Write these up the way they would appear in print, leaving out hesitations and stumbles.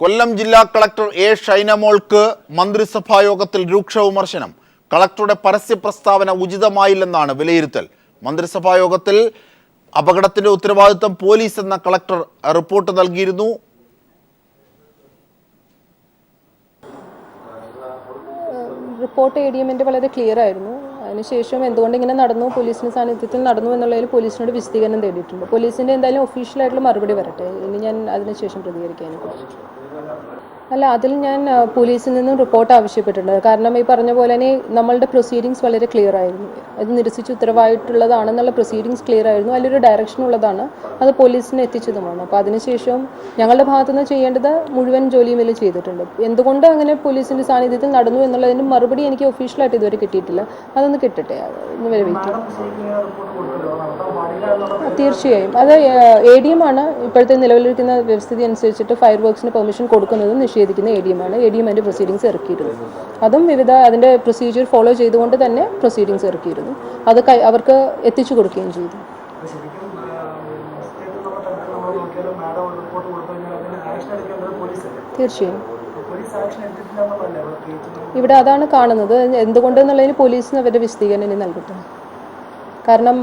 കൊല്ലം ജില്ലാ collector A ഷൈനമോൾക്ക് മന്ത്രിസഭായോഗത്തിൽ രൂക്ഷ വിമർശനം. കളക്ടറുടെ പരസ്യ പ്രസ്താവന ഉചിതമായില്ലെന്നാണ് വിലയിരുത്തൽ. മന്ത്രിസഭായോഗത്തിൽ അപകടത്തിന്റെ ഉത്തരവാദിത്വം പോലീസ് എന്ന കളക്ടർ റിപ്പോർട്ട് നൽകിയിരുന്നു. റിപ്പോർട്ട് ADMന്റെ വളരെ ക്ലിയർ ആയിരുന്നു. അതിനുശേഷം എന്തുകൊണ്ട് ഇങ്ങനെ നടന്നു, പോലീസിന്റെ സാന്നിധ്യത്തിൽ നടന്നു എന്നുള്ളതിൽ പോലീസിനോട് വിശദീകരണം തേടിയിട്ടുണ്ട്. പോലീസിന്റെ എന്തായാലും ഒഫീഷ്യലായിട്ടുള്ള മറുപടി വരട്ടെ, ഇനി ഞാൻ അതിനുശേഷം പ്രതികരിക്കാനെ കുറിച്ച്. അല്ല, അതിൽ ഞാൻ പോലീസിൽ നിന്നും റിപ്പോർട്ട് ആവശ്യപ്പെട്ടിട്ടുണ്ട്. കാരണം ഈ പറഞ്ഞ പോലെ തന്നെ നമ്മളുടെ പ്രൊസീഡിങ്സ് വളരെ ക്ലിയർ ആയിരുന്നു. അത് നിരസിച്ച് ഉത്തരവായിട്ടുള്ളതാണെന്നുള്ള പ്രൊസീഡിങ്സ് ക്ലിയർ ആയിരുന്നു. അതിലൊരു ഡയറക്ഷൻ ഉള്ളതാണ്, അത് പോലീസിന് എത്തിച്ചതുമാണ്. അപ്പോൾ അതിനുശേഷം ഞങ്ങളുടെ ഭാഗത്തുനിന്ന് ചെയ്യേണ്ടത് മുഴുവൻ ജോലിയും ഇതിൽ ചെയ്തിട്ടുണ്ട്. എന്തുകൊണ്ട് അങ്ങനെ പോലീസിൻ്റെ സാന്നിധ്യത്തിൽ നടന്നു എന്നുള്ളതിന് മറുപടി എനിക്ക് ഒഫീഷ്യലായിട്ട് ഇതുവരെ കിട്ടിയിട്ടില്ല. അതൊന്ന് കിട്ടട്ടെ, ഒന്ന് വരെ വെയിറ്റ് ചെയ്യാം. തീർച്ചയായും അത് ADM ആണ് ഇപ്പോഴത്തെ നിലവിലിരിക്കുന്ന വ്യവസ്ഥിതി അനുസരിച്ചിട്ട് ഫയർ വർക്സിന് പെർമിഷൻ കൊടുക്കുന്നതും നിഷേധിക്കുന്ന ADM ആണ്. ADM അതിൻ്റെ പ്രൊസീഡിങ്സ് ഇറക്കിയിരുന്നു. അതും അതിൻ്റെ പ്രൊസീജിയർ ഫോളോ ചെയ്തുകൊണ്ട് തന്നെ പ്രൊസീഡിങ്സ് ഇറക്കിയിരുന്നു. അത് അവർക്ക് എത്തിച്ചു കൊടുക്കുകയും ചെയ്തു. തീർച്ചയായും ഇവിടെ അതാണ് കാണുന്നത്. എന്തുകൊണ്ടെന്നുള്ളതിന് പോലീസിന് അവരുടെ വിശദീകരണം നൽകട്ടെ. കാരണം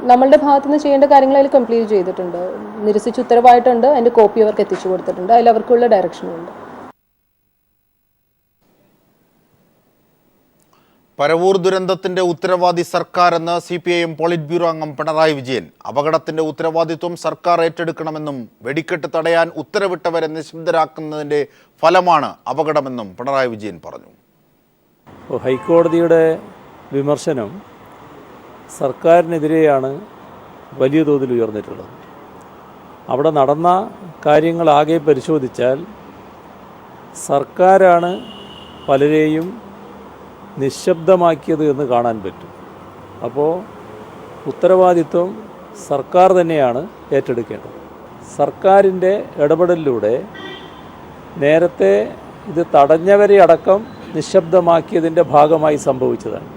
നമ്മളുടെ ഭാഗത്തുനിന്ന് ചെയ്യേണ്ട കാര്യങ്ങൾ അതിൽ കംപ്ലീറ്റ് ചെയ്തിട്ടുണ്ട്. നിരസിച്ച് ഉത്തരവായിട്ടുണ്ട്, അതിൻ്റെ കോപ്പി അവർക്ക് എത്തിച്ചു കൊടുത്തിട്ടുണ്ട്. അതിൽ അവർക്കുള്ള ഡയറക്ഷനുണ്ട്. പരവൂർ ദുരന്തത്തിന്റെ ഉത്തരവാദി സർക്കാരെന്ന് CPIM പോളിറ്റ് ബ്യൂറോ അംഗം പിണറായി വിജയൻ. അപകടത്തിന്റെ ഉത്തരവാദിത്വം സർക്കാർ ഏറ്റെടുക്കണമെന്നും വെടിക്കെട്ട് തടയാൻ ഉത്തരവിട്ടവരെ നിശബ്ദരാക്കുന്നതിന്റെ ഫലമാണ് അപകടമെന്നും പിണറായി വിജയൻ പറഞ്ഞു. ഹൈക്കോടതിയുടെ വിമർശനം സർക്കാരിനെതിരെയാണ് വലിയ തോതിൽ ഉയർന്നിട്ടുള്ളത്. അവിടെ നടന്ന കാര്യങ്ങളാകെ പരിശോധിച്ചാൽ സർക്കാരാണ് പലരെയും നിശബ്ദമാക്കിയത് എന്ന് കാണാൻ പറ്റും. അപ്പോൾ ഉത്തരവാദിത്വം സർക്കാർ തന്നെയാണ് ഏറ്റെടുക്കേണ്ടത്. സർക്കാരിൻ്റെ ഇടപെടലിലൂടെ നേരത്തെ ഇത് തടഞ്ഞവരെ അടക്കം നിശബ്ദമാക്കിയതിൻ്റെ ഭാഗമായി സംഭവിച്ചതാണ്.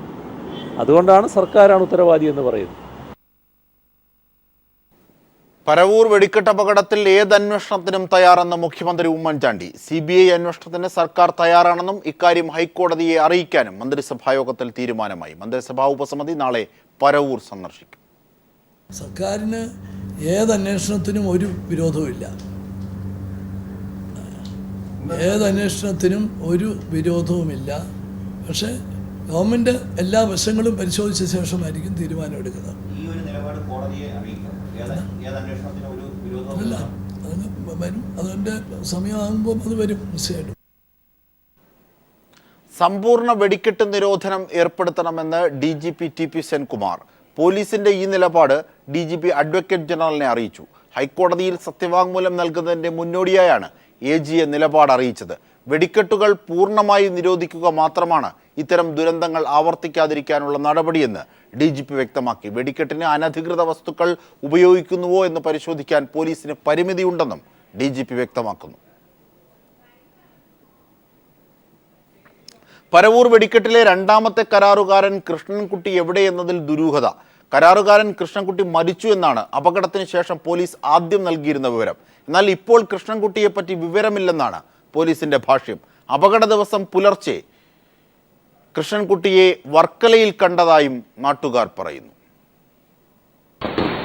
അതുകൊണ്ടാണ് സർക്കാരാണ് ഉത്തരവാദി എന്ന് പറയുന്നത്. പരവൂർ വെടിക്കെട്ട് അപകടത്തിൽ ഏത് അന്വേഷണത്തിനും തയ്യാറെന്ന് മുഖ്യമന്ത്രി ഉമ്മൻചാണ്ടി. CBI അന്വേഷണത്തിന് സർക്കാർ തയ്യാറാണെന്നും ഇക്കാര്യം ഹൈക്കോടതിയെ അറിയിക്കാനും മന്ത്രിസഭായോഗത്തിൽ തീരുമാനമായി. മന്ത്രിസഭാ ഉപസമിതി നാളെ പരവൂർ സന്ദർശിക്കും. സർക്കാരിന് ഏത് അന്വേഷണത്തിനും ഒരു വിരോധവുമില്ല. ഏത് അന്വേഷണത്തിനും ഒരു വിരോധവുമില്ല. പക്ഷേ ഗവൺമെൻറ് എല്ലാ വശങ്ങളും പരിശോധിച്ച ശേഷമായിരിക്കും തീരുമാനമെടുക്കുന്നത്. അല്ല, അതിന് വരും, അതിൻ്റെ സമയമാകുമ്പോൾ അത് വരും നിശ്ചയമായിട്ടും. സമ്പൂർണ്ണ വെടിക്കെട്ട് നിരോധനം ഏർപ്പെടുത്തണമെന്ന് DGP TP സെൻകുമാർ. പോലീസിന്റെ ഈ നിലപാട് DGP അഡ്വക്കേറ്റ് ജനറലിനെ അറിയിച്ചു. ഹൈക്കോടതിയിൽ സത്യവാങ്മൂലം നൽകുന്നതിന്റെ മുന്നോടിയായാണ് AGയെ നിലപാട് അറിയിച്ചത്. വെടിക്കെട്ടുകൾ പൂർണ്ണമായി നിരോധിക്കുക മാത്രമാണ് ഇത്തരം ദുരന്തങ്ങൾ ആവർത്തിക്കാതിരിക്കാനുള്ള നടപടിയെന്ന് DGP വ്യക്തമാക്കി. വെടിക്കെട്ടിന് അനധികൃത വസ്തുക്കൾ ഉപയോഗിക്കുന്നുവോ എന്ന് പരിശോധിക്കാൻ പോലീസിന് പരിമിതിയുണ്ടെന്നും DGP വ്യക്തമാക്കുന്നു. പരവൂർ വെടിക്കെട്ടിലെ രണ്ടാമത്തെ കരാറുകാരൻ കൃഷ്ണൻകുട്ടി എവിടെയെന്നതിൽ ദുരൂഹത. കരാറുകാരൻ കൃഷ്ണൻകുട്ടി മരിച്ചു എന്നാണ് അപകടത്തിന് ശേഷം പോലീസ് ആദ്യം നൽകിയിരുന്ന വിവരം. എന്നാൽ ഇപ്പോൾ കൃഷ്ണൻകുട്ടിയെപ്പറ്റി വിവരമില്ലെന്നാണ് പോലീസിന്റെ ഭാഷ്യം. അപകട ദിവസം പുലർച്ചെ കൃഷ്ണൻകുട്ടിയെ വർക്കലയിൽ കണ്ടതായും നാട്ടുകാർ പറയുന്നു.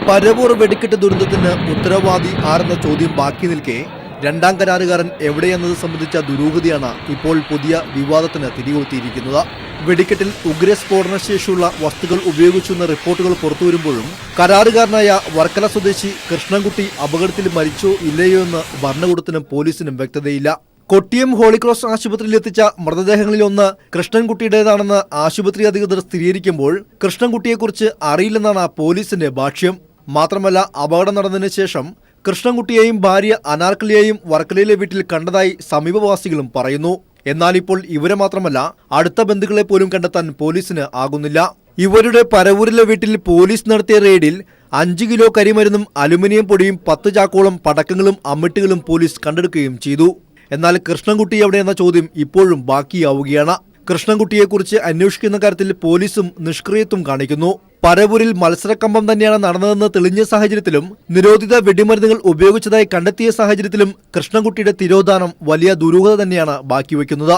പരവൂർ വെടിക്കെട്ട് ദുരന്തത്തിന് ഉത്തരവാദി ആരെന്ന ചോദ്യം ബാക്കി നിൽക്കെ രണ്ടാം കരാറുകാരൻ എവിടെയെന്നത് സംബന്ധിച്ച ദുരൂഹതയാണ് ഇപ്പോൾ പുതിയ വിവാദത്തിന് തിരികൊളുത്തിയിരിക്കുന്നത്. വെടിക്കെട്ടിൽ ഉഗ്രസ്ഫോടനശേഷിയുള്ള വസ്തുക്കൾ ഉപയോഗിച്ചെന്ന റിപ്പോർട്ടുകൾ പുറത്തുവരുമ്പോഴും കരാറുകാരനായ വർക്കല സ്വദേശി കൃഷ്ണൻകുട്ടി അപകടത്തിൽ മരിച്ചോ ഇല്ലയോ എന്ന് ഭരണകൂടത്തിനും പോലീസിനും വ്യക്തതയില്ല. കൊട്ടിയം ഹോളിക്രോസ് ആശുപത്രിയിലെത്തിച്ച മൃതദേഹങ്ങളിലൊന്ന് കൃഷ്ണൻകുട്ടിയുടേതാണെന്ന് ആശുപത്രി അധികൃതർ സ്ഥിരീകരിക്കുമ്പോൾ കൃഷ്ണൻകുട്ടിയെക്കുറിച്ച് അറിയില്ലെന്നാണ് പോലീസിന്റെ ഭാഷ്യം. മാത്രമല്ല, അപകടം നടന്നതിന് ശേഷം കൃഷ്ണൻകുട്ടിയെയും ഭാര്യ അനാർക്കലിയെയും വർക്കലയിലെ വീട്ടിൽ കണ്ടതായി സമീപവാസികളും പറയുന്നു. എന്നാൽ ഇപ്പോൾ ഇവരെ മാത്രമല്ല, അടുത്ത ബന്ധുക്കളെ പോലും കണ്ടെത്താൻ പോലീസിന് ആകുന്നില്ല. ഇവരുടെ പരവൂരിലെ വീട്ടിൽ പോലീസ് നടത്തിയ റെയ്ഡിൽ 5 കിലോ കരിമരുന്നും അലുമിനിയം പൊടിയും 10 ചാക്കോളം പടക്കങ്ങളും അമ്മിട്ടുകളും പോലീസ് കണ്ടെടുക്കുകയും ചെയ്തു. എന്നാൽ കൃഷ്ണൻകുട്ടി എവിടെയെന്ന ചോദ്യം ഇപ്പോഴും ബാക്കിയാവുകയാണ്. കൃഷ്ണൻകുട്ടിയെക്കുറിച്ച് അന്വേഷിക്കുന്ന കാര്യത്തിൽ പോലീസും നിഷ്ക്രിയത്വം കാണിക്കുന്നു. പരവൂരിൽ മത്സരക്കമ്പം തന്നെയാണ് നടന്നതെന്ന് തെളിഞ്ഞ സാഹചര്യത്തിലും നിരോധിത വെടിമരുന്നുകൾ ഉപയോഗിച്ചതായി കണ്ടെത്തിയ സാഹചര്യത്തിലും കൃഷ്ണൻകുട്ടിയുടെ തിരോധാനം വലിയ ദുരൂഹത തന്നെയാണ് ബാക്കിവെക്കുന്നത്.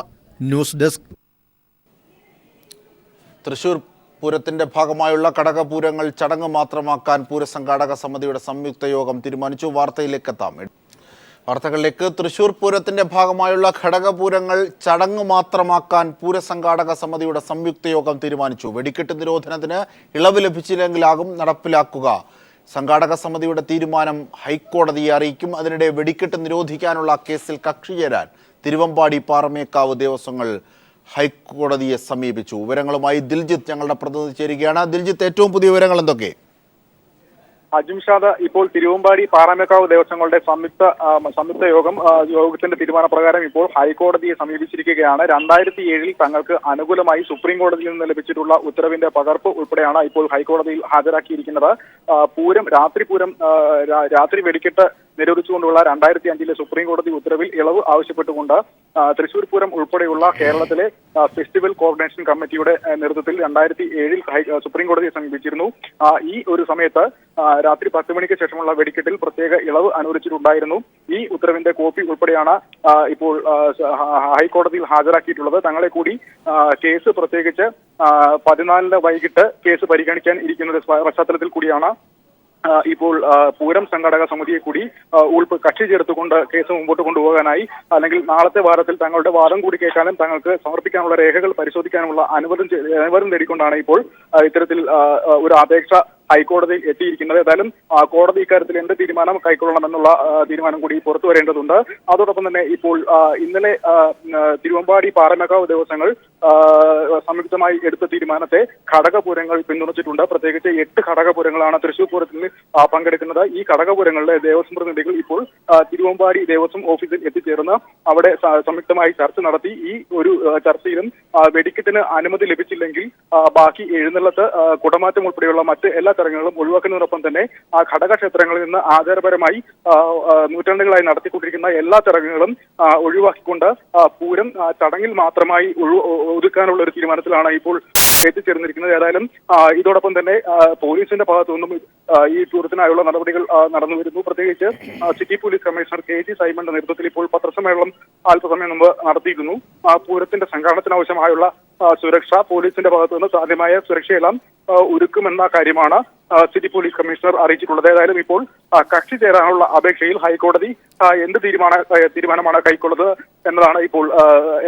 News desk. തൃശൂർ പൂരത്തിന്റെ ഭാഗമായുള്ള കടകപൂരങ്ങൾ ചടങ്ങ് മാത്രമാക്കാൻ പൂരസംഘാടക സമിതിയുടെ സംയുക്ത യോഗം തീരുമാനിച്ചു. വാർത്തകളിലേക്ക്. തൃശൂർ പൂരത്തിന്റെ ഭാഗമായുള്ള ഘടകപൂരങ്ങൾ ചടങ്ങ് മാത്രമാക്കാൻ പൂരസംഘാടക സമിതിയുടെ സംയുക്ത യോഗം തീരുമാനിച്ചു. വെടിക്കെട്ട് നിരോധനത്തിന് ഇളവ് ലഭിച്ചില്ലെങ്കിലാകും നടപ്പിലാക്കുക. സംഘാടക സമിതിയുടെ തീരുമാനം ഹൈക്കോടതിയെ അറിയിക്കും. അതിനിടെ വെടിക്കെട്ട് നിരോധിക്കാനുള്ള കേസിൽ കക്ഷി ചേരാൻ തിരുവമ്പാടി പാറമേക്കാവ് ദേവസ്വങ്ങൾ ഹൈക്കോടതിയെ സമീപിച്ചു. വിവരങ്ങളുമായി ദിൽജിത്ത് ഞങ്ങളുടെ പ്രതിനിധി ചേരുകയാണ്. ദിൽജിത്ത്, ഏറ്റവും പുതിയ വിവരങ്ങൾ എന്തൊക്കെ? അജിംഷാദ്, ഇപ്പോൾ തിരുവമ്പാടി പാറമേക്കാവ് ദേവസ്വങ്ങളുടെ സംയുക്ത യോഗത്തിന്റെ തീരുമാനപ്രകാരം ഇപ്പോൾ ഹൈക്കോടതിയെ സമീപിച്ചിരിക്കുകയാണ്. 2007 തങ്ങൾക്ക് അനുകൂലമായി സുപ്രീം കോടതിയിൽ നിന്ന് ലഭിച്ചിട്ടുള്ള ഉത്തരവിന്റെ പകർപ്പ് ഉൾപ്പെടെയാണ് ഇപ്പോൾ ഹൈക്കോടതിയിൽ ഹാജരാക്കിയിരിക്കുന്നത്. രാത്രി വെടിക്കെട്ട് നിരോധിച്ചുകൊണ്ടുള്ള 2005 സുപ്രീം കോടതി ഉത്തരവിൽ ഇളവ് ആവശ്യപ്പെട്ടുകൊണ്ട് തൃശൂർ പൂരം ഉൾപ്പെടെയുള്ള കേരളത്തിലെ ഫെസ്റ്റിവൽ കോർഡിനേഷൻ കമ്മിറ്റിയുടെ നേതൃത്വത്തിൽ 2007 സുപ്രീം കോടതിയെ സമീപിച്ചിരുന്നു. ഈ ഒരു സമയത്ത് രാത്രി 10 മണിക്ക് ശേഷമുള്ള വെടിക്കെട്ടിൽ പ്രത്യേക ഇളവ് അനുവദിച്ചിട്ടുണ്ടായിരുന്നു. ഈ ഉത്തരവിന്റെ കോപ്പി ഉൾപ്പെടെയാണ് ഇപ്പോൾ ഹൈക്കോടതിയിൽ ഹാജരാക്കിയിട്ടുള്ളത്. തങ്ങളെ കൂടി കേസ് പ്രത്യേകിച്ച് 14 വൈകിട്ട് കേസ് പരിഗണിക്കാൻ ഇരിക്കുന്ന പശ്ചാത്തലത്തിൽ കൂടിയാണ് ഇപ്പോൾ പൂരം സംഘാടക സമിതിയെ കൂടി കക്ഷി ചേർത്തുകൊണ്ട് കേസ് മുമ്പോട്ട് കൊണ്ടുപോകാനായി, അല്ലെങ്കിൽ നാളത്തെ വാരത്തിൽ തങ്ങളുടെ വാദം കൂടി കേൾക്കാനും തങ്ങൾക്ക് സമർപ്പിക്കാനുള്ള രേഖകൾ പരിശോധിക്കാനുള്ള അനുവാദം നേടിക്കൊണ്ടാണ് ഇപ്പോൾ ഇത്തരത്തിൽ ഒരു അപേക്ഷ ഹൈക്കോടതിയിൽ എത്തിയിരിക്കുന്നത്. ഏതായാലും കോടതി ഇക്കാര്യത്തിൽ എന്ത് തീരുമാനം കൈക്കൊള്ളണമെന്നുള്ള തീരുമാനം കൂടി പുറത്തു വരേണ്ടതുണ്ട്. അതോടൊപ്പം തന്നെ ഇപ്പോൾ ഇന്നലെ തിരുവമ്പാടി പാറമേക്കാവ് ദേവസ്വങ്ങൾ സംയുക്തമായി എടുത്ത തീരുമാനത്തെ ഘടകപൂരങ്ങൾ പിന്തുണച്ചിട്ടുണ്ട്. പ്രത്യേകിച്ച് 8 ഘടകപൂരങ്ങളാണ് തൃശൂർ പൂരത്തിൽ പങ്കെടുക്കുന്നത്. ഈ ഘടകപൂരങ്ങളിലെ ദേവസ്വം പ്രതിനിധികൾ ഇപ്പോൾ തിരുവമ്പാടി ദേവസ്വം ഓഫീസിൽ എത്തിച്ചേർന്ന് അവിടെ സംയുക്തമായി ചർച്ച നടത്തി. ഈ ഒരു ചർച്ചയിലും വെടിക്കെട്ടിന് അനുമതി ലഭിച്ചില്ലെങ്കിൽ ബാക്കി എഴുന്നള്ളത്ത്, കുടമാറ്റം ഉൾപ്പെടെയുള്ള മറ്റ് എല്ലാ ചടങ്ങുകളും ഒഴിവാക്കുന്നതിനൊപ്പം തന്നെ ആ ഘടകക്ഷേത്രങ്ങളിൽ നിന്ന് ആചാരപരമായി നൂറ്റാണ്ടുകളായി നടത്തിക്കൊണ്ടിരിക്കുന്ന എല്ലാ ചടങ്ങുകളും ഒഴിവാക്കിക്കൊണ്ട് പൂരം ചടങ്ങിൽ മാത്രമായി ഒതുക്കാനുള്ള ഒരു തീരുമാനത്തിലാണ് ഇപ്പോൾ എത്തിച്ചേർന്നിരിക്കുന്നത്. ഏതായാലും ഇതോടൊപ്പം തന്നെ പോലീസിന്റെ ഭാഗത്തുനിന്നും ഈ പൂരത്തിനായുള്ള നടപടികൾ നടന്നു വരുന്നു. പ്രത്യേകിച്ച് സിറ്റി പോലീസ് കമ്മീഷണർ KG സൈമന്റെ നേതൃത്വത്തിൽ ഇപ്പോൾ പത്രസമ്മേളനം അല്പസമയം മുമ്പ് നടത്തിയിരുന്നു. പൂരത്തിന്റെ സംഘാടനത്തിനാവശ്യമായുള്ള സുരക്ഷ, പോലീസിന്റെ ഭാഗത്തുനിന്ന് സാധ്യമായ സുരക്ഷയെല്ലാം ഒരുക്കുമെന്ന കാര്യമാണ് സിറ്റി പോലീസ് കമ്മീഷണർ അറിയിച്ചിട്ടുള്ളത്. ഏതായാലും ഇപ്പോൾ കക്ഷി ചേരാനുള്ള അപേക്ഷയിൽ ഹൈക്കോടതി എന്ത് തീരുമാനമാണ് കൈക്കൊള്ളുന്നത് എന്നതാണ് ഇപ്പോൾ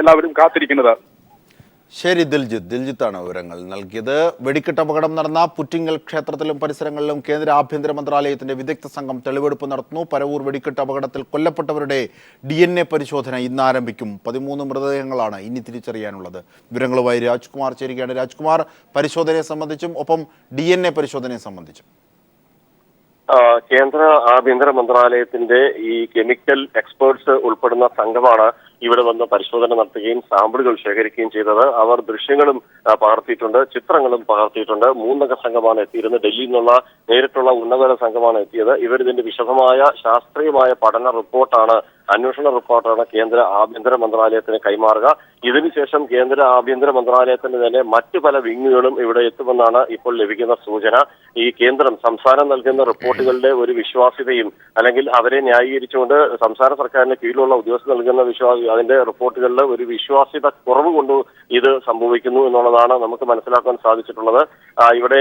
എല്ലാവരും കാത്തിരിക്കുന്നത്. ശരി, ദിൽജിത്താണ് വിവരങ്ങൾ നൽകിയത്. വെടിക്കെട്ട് അപകടം നടന്ന പുറ്റിങ്ങൽ ക്ഷേത്രത്തിലും പരിസരങ്ങളിലും കേന്ദ്ര ആഭ്യന്തര മന്ത്രാലയത്തിന്റെ വിദഗ്ധ സംഘം തെളിവെടുപ്പ് നടത്തുന്നു. പരവൂർ വെടിക്കെട്ട് അപകടത്തിൽ കൊല്ലപ്പെട്ടവരുടെ DNA പരിശോധന ഇന്ന് ആരംഭിക്കും. 13 മൃതദേഹങ്ങളാണ് ഇനി തിരിച്ചറിയാനുള്ളത്. വിവരങ്ങളുമായി രാജ്കുമാർ ചേരുകയാണ്. രാജ്കുമാർ, പരിശോധനയെ സംബന്ധിച്ചും ഒപ്പം DNA പരിശോധനയെ സംബന്ധിച്ചും. കേന്ദ്ര ആഭ്യന്തര മന്ത്രാലയത്തിന്റെ ഈ കെമിക്കൽ എക്സ്പേർട്സ് ഉൾപ്പെടുന്ന സംഘമാണ് ഇവിടെ വന്ന് പരിശോധന നടത്തുകയും സാമ്പിളുകൾ ശേഖരിക്കുകയും ചെയ്തത്. അവർ ദൃശ്യങ്ങളും പകർത്തിയിട്ടുണ്ട്, ചിത്രങ്ങളും പകർത്തിയിട്ടുണ്ട്. 3 അംഗ സംഘമാണ് എത്തിയിരുന്നത്. ഡൽഹിയിൽ നിന്നുള്ള നേരിട്ടുള്ള ഉന്നതതല സംഘമാണ് എത്തിയത്. ഇവരിതിന്റെ വിശദമായ ശാസ്ത്രീയമായ പഠന റിപ്പോർട്ടാണ്, അന്വേഷണ റിപ്പോർട്ടാണ് കേന്ദ്ര ആഭ്യന്തര മന്ത്രാലയത്തിന് കൈമാറുക. ഇതിനുശേഷം കേന്ദ്ര ആഭ്യന്തര മന്ത്രാലയത്തിന് തന്നെ മറ്റു പല വിങ്ങുകളും ഇവിടെ എത്തുമെന്നാണ് ഇപ്പോൾ ലഭിക്കുന്ന സൂചന. ഈ കേന്ദ്രം സംസ്ഥാനം നൽകുന്ന റിപ്പോർട്ടുകളുടെ ഒരു വിശ്വാസ്യതയും, അല്ലെങ്കിൽ അവരെ ന്യായീകരിച്ചുകൊണ്ട് സംസ്ഥാന സർക്കാരിന് കീഴിലുള്ള ഉദ്യോഗസ്ഥർ നൽകുന്ന അതിന്റെ റിപ്പോർട്ടുകളിൽ ഒരു വിശ്വാസ്യത കുറവ് കൊണ്ട് ഇത് സംഭവിക്കുന്നു എന്നുള്ളതാണ് നമുക്ക് മനസ്സിലാക്കാൻ സാധിച്ചിട്ടുള്ളത്. ഇവിടെ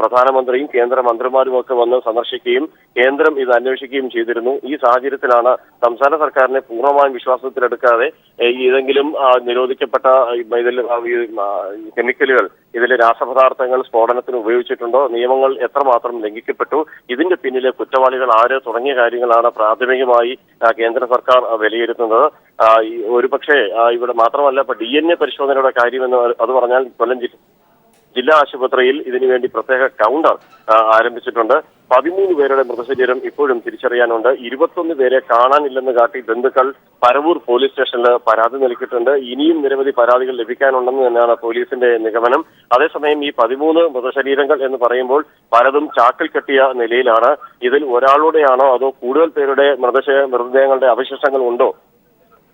പ്രധാനമന്ത്രിയും കേന്ദ്രമന്ത്രിമാരും ഒക്കെ വന്ന് സന്ദർശിക്കുകയും കേന്ദ്രം ഇത് അന്വേഷിക്കുകയും ചെയ്തിരുന്നു. ഈ സാഹചര്യത്തിലാണ് സംസ്ഥാന സർക്കാരിനെ പൂർണ്ണമായും വിശ്വാസത്തിലെടുക്കാതെ ഏതെങ്കിലും നിരോധിക്കപ്പെട്ട കെമിക്കലുകൾ, ഇതിലെ രാസപദാർത്ഥങ്ങൾ സ്ഫോടനത്തിന് ഉപയോഗിച്ചിട്ടുണ്ടോ, നിയമങ്ങൾ എത്രമാത്രം ലംഘിക്കപ്പെട്ടു, ഇതിന്റെ പിന്നിലെ കുറ്റവാളികൾ ആര് തുടങ്ങിയ കാര്യങ്ങളാണ് പ്രാഥമികമായി കേന്ദ്ര സർക്കാർ വിലയിരുത്തുന്നത്. ഒരുപക്ഷെ ഇവിടെ മാത്രമല്ല, ഇപ്പൊ DNA പരിശോധനയുടെ കാര്യമെന്ന് അത് പറഞ്ഞാൽ കൊല്ലം ജില്ലാ ആശുപത്രിയിൽ ഇതിനുവേണ്ടി പ്രത്യേക കൗണ്ടർ ആരംഭിച്ചിട്ടുണ്ട്. 13 പേരുടെ മൃതശരീരം ഇപ്പോഴും തിരിച്ചറിയാനുണ്ട്. 21 പേരെ കാണാനില്ലെന്ന് കാട്ടി ബന്ധുക്കൾ പരവൂർ പോലീസ് സ്റ്റേഷനിൽ പരാതി നൽകിയിട്ടുണ്ട്. ഇനിയും നിരവധി പരാതികൾ ലഭിക്കാനുണ്ടെന്ന് തന്നെയാണ് പോലീസിന്റെ നിഗമനം. അതേസമയം ഈ 13 മൃതശരീരങ്ങൾ എന്ന് പറയുമ്പോൾ പലതും ചാക്കിൽ കെട്ടിയ നിലയിലാണ്. ഇതിൽ ഒരാളുടെയാണോ അതോ കൂടുതൽ പേരുടെ മൃതദേഹങ്ങളുടെ അവശിഷ്ടങ്ങൾ ഉണ്ടോ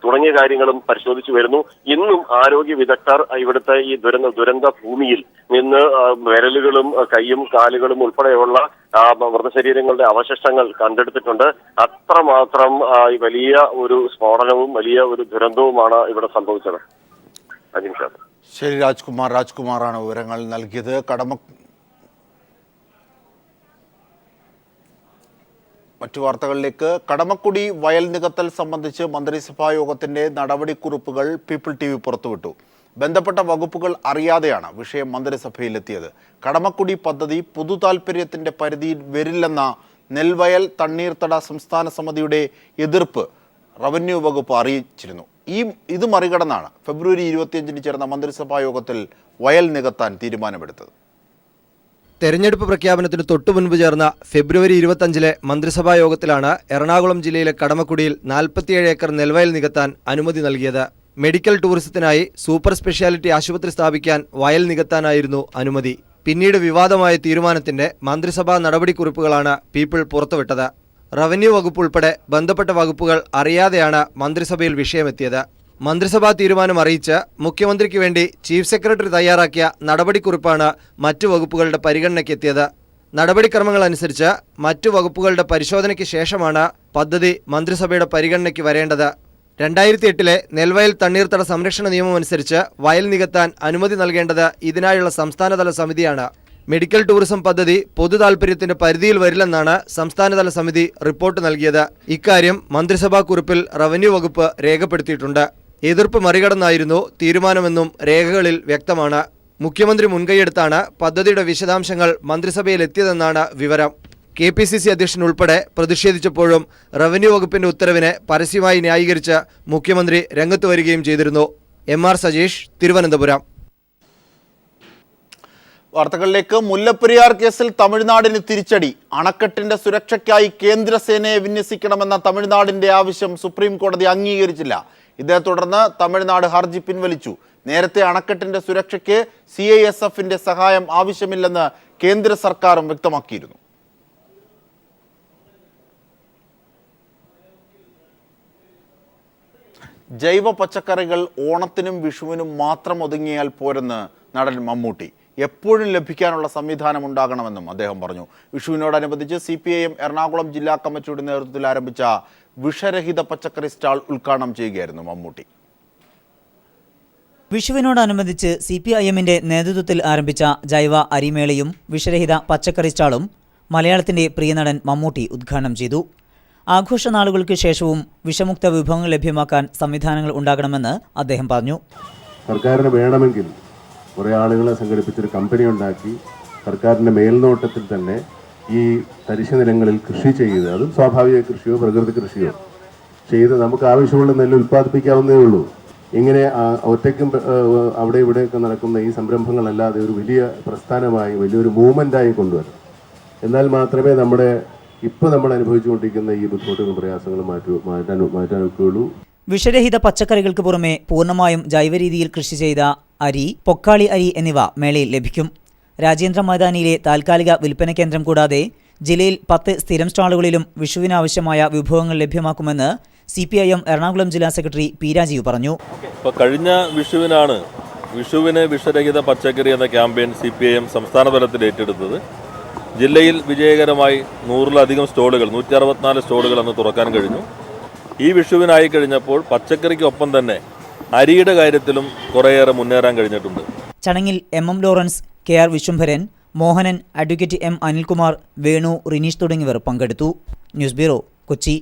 തുടങ്ങിയ കാര്യങ്ങളും പരിശോധിച്ചു വരുന്നു. ഇന്നും ആരോഗ്യ വിദഗ്ധർ ഇവിടുത്തെ ഈ ദുരന്ത ഭൂമിയിൽ നിന്ന് വിരലുകളും കൈയും കാലുകളും ഉൾപ്പെടെയുള്ള മൃതശരീരങ്ങളുടെ അവശിഷ്ടങ്ങൾ കണ്ടെടുത്തിട്ടുണ്ട്. അത്രമാത്രം വലിയ ഒരു സ്ഫോടനവും വലിയ ഒരു ദുരന്തവുമാണ് ഇവിടെ സംഭവിച്ചത്. ശരി, രാജ്കുമാറാണ് വിവരങ്ങൾ നൽകിയത്. മറ്റു വാർത്തകളിലേക്ക്. കടമക്കുടി വയൽ നികത്തൽ സംബന്ധിച്ച് മന്ത്രിസഭാ യോഗത്തിന്റെ നടപടിക്കുറിപ്പുകൾ പീപ്പിൾ TV പുറത്തുവിട്ടു. ബന്ധപ്പെട്ട വകുപ്പുകൾ അറിയാതെയാണ് വിഷയം മന്ത്രിസഭയിലെത്തിയത്. കടമക്കുടി പദ്ധതി പൊതു താൽപര്യത്തിന്റെ പരിധിയിൽ വരില്ലെന്ന നെൽവയൽ തണ്ണീർത്തട സംസ്ഥാന സമിതിയുടെ എതിർപ്പ് റവന്യൂ വകുപ്പ് അറിയിച്ചിരുന്നു. ഇത് മറികടന്നാണ് ഫെബ്രുവരി 25 ചേർന്ന മന്ത്രിസഭാ യോഗത്തിൽ വയൽ നികത്താൻ തീരുമാനമെടുത്തത്. തെരഞ്ഞെടുപ്പ് പ്രഖ്യാപനത്തിന് തൊട്ടുമുൻപ് ചേർന്ന ഫെബ്രുവരി 25 മന്ത്രിസഭാ യോഗത്തിലാണ് എറണാകുളം ജില്ലയിലെ കടമക്കുടിയിൽ 47 ഏക്കർ നെൽവയൽ നികത്താൻ അനുമതി നൽകിയത്. മെഡിക്കൽ ടൂറിസത്തിനായി സൂപ്പർ സ്പെഷ്യാലിറ്റി ആശുപത്രി സ്ഥാപിക്കാൻ വയൽ നികത്താനായിരുന്നു അനുമതി. പിന്നീട് വിവാദമായ തീരുമാനത്തിന്റെ മന്ത്രിസഭാ നടപടിക്കുറിപ്പുകളാണ് പീപ്പിൾ പുറത്തുവിട്ടത്. റവന്യൂ വകുപ്പ് ഉൾപ്പെടെ ബന്ധപ്പെട്ട വകുപ്പുകൾ അറിയാതെയാണ് മന്ത്രിസഭയിൽ വിഷയമെത്തിയത്. മന്ത്രിസഭാ തീരുമാനം അറിയിച്ച് മുഖ്യമന്ത്രിക്ക് വേണ്ടി ചീഫ് സെക്രട്ടറി തയ്യാറാക്കിയ നടപടിക്കുറിപ്പാണ് മറ്റു വകുപ്പുകളുടെ പരിഗണനയ്ക്കെത്തിയത്. നടപടിക്രമങ്ങൾ അനുസരിച്ച് മറ്റു വകുപ്പുകളുടെ പരിശോധനയ്ക്ക് ശേഷമാണ് പദ്ധതി മന്ത്രിസഭയുടെ പരിഗണനയ്ക്ക് വരേണ്ടത്. 2008 നെൽവയൽ തണ്ണീർത്തട സംരക്ഷണ നിയമം അനുസരിച്ച് വയൽ നികത്താൻ അനുമതി നൽകേണ്ടത് ഇതിനായുള്ള സംസ്ഥാനതല സമിതിയാണ്. മെഡിക്കൽ ടൂറിസം പദ്ധതി പൊതു താൽപര്യത്തിന്റെ പരിധിയിൽ വരില്ലെന്നാണ് സംസ്ഥാനതല സമിതി റിപ്പോർട്ട് നൽകിയത്. ഇക്കാര്യം മന്ത്രിസഭാ കുറിപ്പിൽ റവന്യൂ വകുപ്പ് രേഖപ്പെടുത്തിയിട്ടുണ്ട്. എതിർപ്പ് മറികടന്നായിരുന്നു തീരുമാനമെന്നും രേഖകളിൽ വ്യക്തമാണ്. മുഖ്യമന്ത്രി മുൻകൈയെടുത്താണ് പദ്ധതിയുടെ വിശദാംശങ്ങൾ മന്ത്രിസഭയിലെത്തിയതെന്നാണ് വിവരം. KPCC അധ്യക്ഷൻ ഉൾപ്പെടെ പ്രതിഷേധിച്ചപ്പോഴും റവന്യൂ വകുപ്പിന്റെ ഉത്തരവിനെ പരസ്യമായി ന്യായീകരിച്ച് മുഖ്യമന്ത്രി രംഗത്ത് വരികയും ചെയ്തിരുന്നു. MR സജീഷ്, തിരുവനന്തപുരം. വാർത്തകളിലേക്ക്. മുല്ലപ്പെരിയാർ കേസിൽ തമിഴ്നാടിന് തിരിച്ചടി. അണക്കെട്ടിന്റെ സുരക്ഷയ്ക്കായി കേന്ദ്രസേനയെ വിന്യസിക്കണമെന്ന തമിഴ്നാടിന്റെ ആവശ്യം സുപ്രീം കോടതി അംഗീകരിച്ചില്ല. ഇതേ തുടർന്ന് തമിഴ്നാട് ഹർജി പിൻവലിച്ചു. നേരത്തെ അണക്കെട്ടിന്റെ സുരക്ഷയ്ക്ക് CISFന്റെ സഹായം ആവശ്യമില്ലെന്ന് കേന്ദ്ര സർക്കാരും വ്യക്തമാക്കിയിരുന്നു. ജൈവ പച്ചക്കറികൾ ഓണത്തിനും വിഷുവിനും മാത്രം ഒതുങ്ങിയാൽ പോരെന്ന് നടൻ മമ്മൂട്ടി. എപ്പോഴും ലഭിക്കാനുള്ള സംവിധാനം ഉണ്ടാകണമെന്നും അദ്ദേഹം പറഞ്ഞു. വിഷുവിനോടനുബന്ധിച്ച് CPIM എറണാകുളം ജില്ലാ കമ്മിറ്റിയുടെ നേതൃത്വത്തിൽ ആരംഭിച്ച വിഷരഹിത പച്ചക്കറി സ്റ്റാൾ ഉദ്ഘാടനം ചെയ്യുകയായിരുന്നു മമ്മൂട്ടി. വിഷുവിനോടനുബന്ധിച്ച് CPIMന്റെ നേതൃത്വത്തിൽ ആരംഭിച്ച ജൈവ അരിമേളയും വിഷരഹിത പച്ചക്കറി സ്റ്റാളും മലയാളത്തിന്റെ പ്രിയനടൻ മമ്മൂട്ടി ഉദ്ഘാടനം ചെയ്തു. ആഘോഷ നാളുകൾക്ക് ശേഷവും വിഷമുക്ത വിഭവങ്ങൾ ലഭ്യമാക്കാൻ സംവിധാനങ്ങൾ ഉണ്ടാകണമെന്ന് അദ്ദേഹം പറഞ്ഞു. സർക്കാരിന് വേണമെങ്കിൽ കുറേ ആളുകളെ സംഘടിപ്പിച്ചൊരു കമ്പനി ഉണ്ടാക്കി സർക്കാരിൻ്റെ മേൽനോട്ടത്തിൽ തന്നെ ഈ തരിശു നിലങ്ങളിൽ കൃഷി ചെയ്ത്, അതും സ്വാഭാവിക കൃഷിയോ പ്രകൃതി കൃഷിയോ ചെയ്ത് നമുക്ക് ആവശ്യമുള്ള നെല്ല് ഉൽപ്പാദിപ്പിക്കാവുന്നേ ഉള്ളൂ. ഇങ്ങനെ ഒറ്റയ്ക്കും അവിടെ ഇവിടെയൊക്കെ നടക്കുന്ന ഈ സംരംഭങ്ങളല്ലാതെ ഒരു വലിയ പ്രസ്ഥാനമായി വലിയൊരു മൂവ്മെൻ്റായി കൊണ്ടുവരണം. എന്നാൽ മാത്രമേ നമ്മുടെ ഇപ്പോൾ നമ്മൾ അനുഭവിച്ചുകൊണ്ടിരിക്കുന്ന ഈ ബുദ്ധിമുട്ടുകളും പ്രയാസങ്ങളും മാറ്റാൻ ഒക്കെയുള്ളൂ. വിഷരഹിത പച്ചക്കറികൾക്ക് പുറമെ പൂർണ്ണമായും ജൈവരീതിയിൽ കൃഷി ചെയ്ത അരി, പൊക്കാളി അരി എന്നിവ മേളയിൽ ലഭിക്കും. രാജേന്ദ്ര മൈതാനിയിലെ താൽക്കാലിക വിൽപ്പന കേന്ദ്രം കൂടാതെ ജില്ലയിൽ 10 സ്ഥിരം സ്റ്റാളുകളിലും വിഷുവിനാവശ്യമായ വിഭവങ്ങൾ ലഭ്യമാക്കുമെന്ന് CPIM എറണാകുളം ജില്ലാ സെക്രട്ടറി P. രാജീവ് പറഞ്ഞു. കഴിഞ്ഞ വിഷുവിനാണ് വിഷുവിന് വിഷരഹിത പച്ചക്കറി എന്ന ക്യാമ്പയിൻ CPIM സംസ്ഥാന തലത്തിൽ ഏറ്റെടുത്തത്. ജില്ലയിൽ വിജയകരമായി 100-ലധികം സ്റ്റോളുകൾ, 164 സ്റ്റോളുകൾ അന്ന് തുറക്കാൻ കഴിഞ്ഞു. ഈ വിഷുവിനായി കഴിഞ്ഞപ്പോൾ പച്ചക്കറിക്കൊപ്പം തന്നെ അരിയുടെ കാര്യത്തിലും കുറേയേറെ മുന്നേറാൻ കഴിഞ്ഞിട്ടുണ്ട്. ചടങ്ങിൽ MM Lawrence, KR Viswambharan, Mohanan, advocate M. Anilkumar, Venu, Rineesh തുടങ്ങിയവർ പങ്കെടുത്തു. News bureau, Kochi.